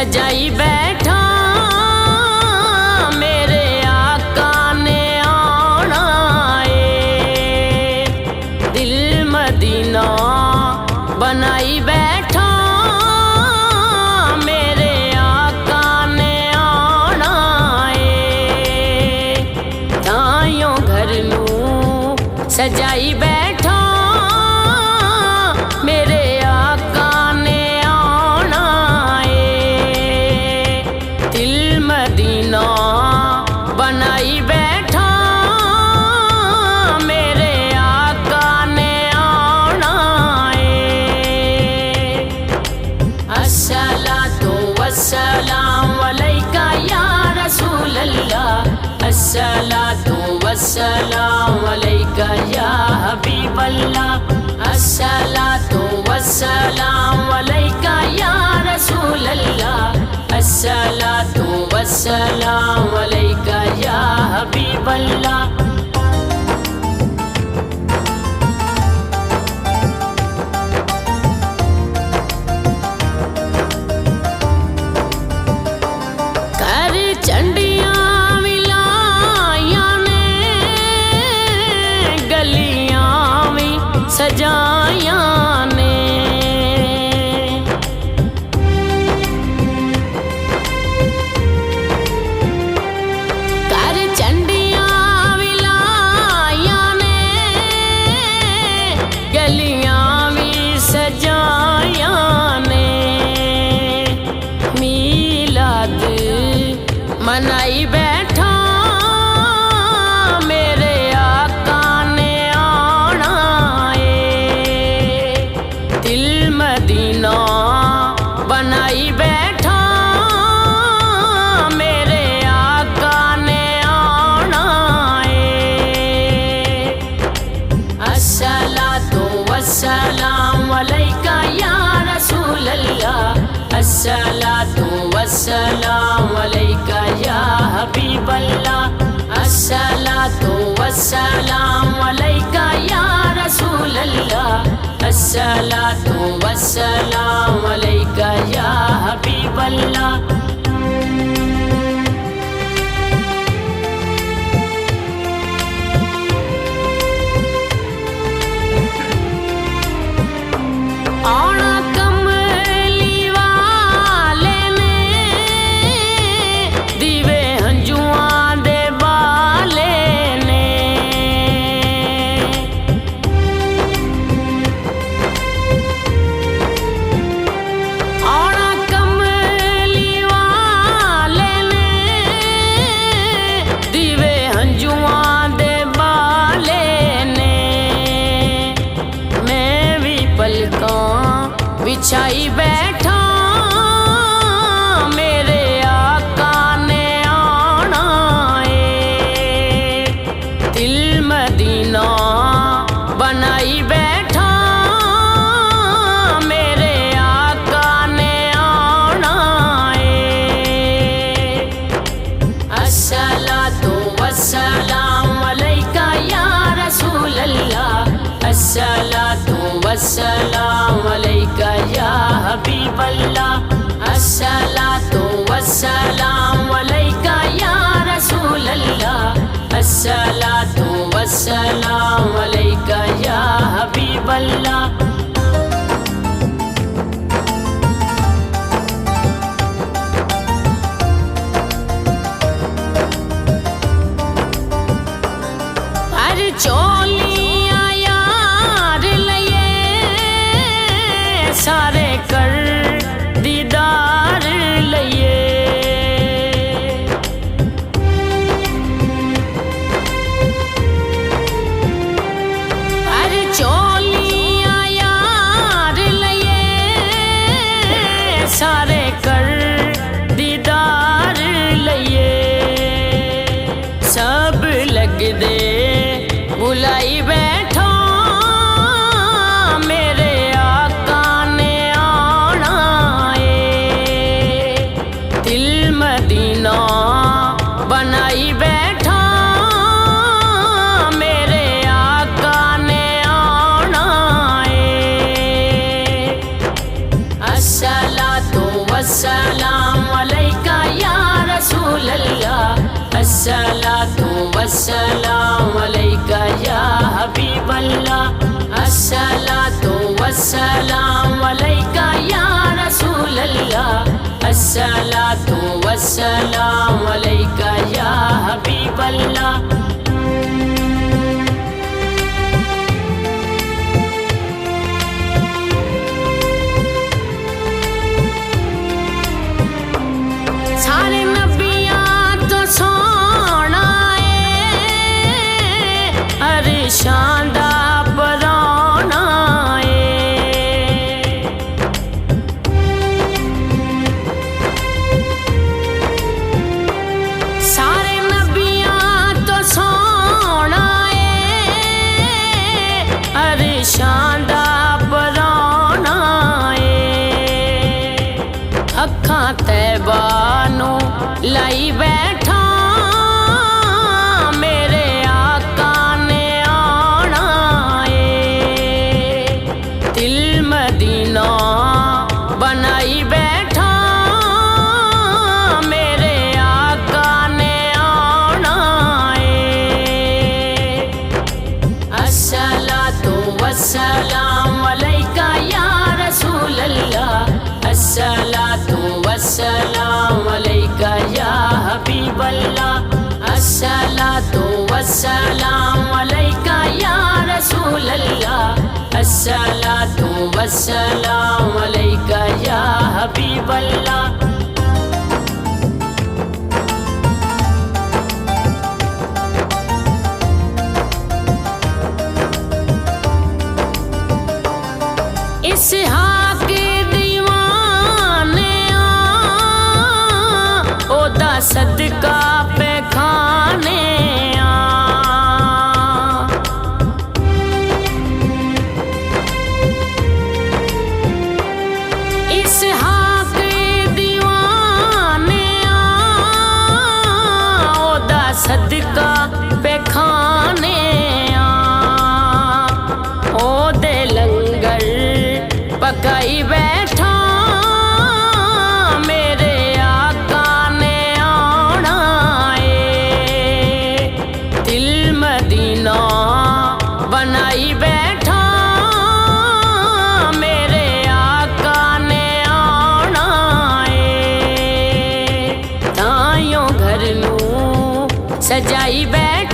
सजाई बैठा मेरे आका ने आना है। दिल मदीना बनाई बैठा मेरे आका ने आना है। ताइयों घर नू सजाई बैठा मेरे आका ने आना है। दिल मदीना बनाई बैठा मेरे आका ने आना है। अस्सलातु वस्सलाम अलैका या रसूल अल्लाह, अस्सलातु वस्सलाम अलैका या हबीब अल्लाह, अस्सलातु वस्सलाम अलैका या रसूल अल्लाह, अस्सलातु वस्सलाम अलैका या हबीब अल्लाह। कर चंडियां विलाया ने गलियां भी सजाया ने। कर चंडियां विलाया ने गलियां भी सजाया ने। मीलाद मनाई बैठा मेरे आका ने आना है। दिल मदीना बनाई बैठा मेरे आका ने आना है। अस्सलातु वस्सलाम अलैका या रसूल अल्लाह, अस्सलातु वस्सलाम अलैका या हबीब अल्लाह, अस्सलातु वस्सलाम अलैका या रसूल अल्लाह, अस्सलातु वस्सलाम अलैका या हबीब अल्लाह। आना कमली वाले ने दीवे हंजुआं दे बाले ने। आना कमली वाले ने दीवे हंजुआं दे बाले ने। मैं भी पलकां बिछाई बैठा मेरे आका ने आना है। दिल मदीना बनाई बैठा मेरे आका ने आना है। अस्सलातु वस्सलाम अलैका या रसूल अल्लाह, अस्सलातु वस्सलाम अलैका या हबीब अल्लाह, अस्सलातु वस्सलाम अलैका या रसूल अल्लाह, अस्सलातु वस्सलाम अलैका या हबीब अल्लाह। हर चोलियां यार लये सारे कर दीदार लये। हर चोलियां अस्सलातु वस्सलाम अलैका या हबीबल्लाह अस्सलातु वस्सलाम अलैका या रसूलल्लाह अस्सलातु वस्सलाम अलैका या हबीबल्लाह सारे नबियां तो सोना है अरे शांदा पराना है सारे नबियां तो सोना है अरे शांदा पराना है अखां तैबा लाई बैठा मेरे आका ने आना है दिल मदीना बनाई बैठा मेरे आका ने आना है अस्सलातु वस्सलाम अलैका या रसूलल्लाह अस्सलातु वस्सलाम अलैका या हबीबल्लाह अस्सलातु वस्सलाम अलैका या रसूलल्लाह अस्सलातु वस्सलाम अलैका या हबीबल्लाह इसहाक दीवाने ओदा सदका पे खाने इसहाक दीवाने ओदा सदका पे खाने ओदे लंगर पकाई बैठा मेरे आका ने आना है दिल मदीना बनाई बैठा मेरे आका ने आना है ताइयों घर नू सजाई बैठा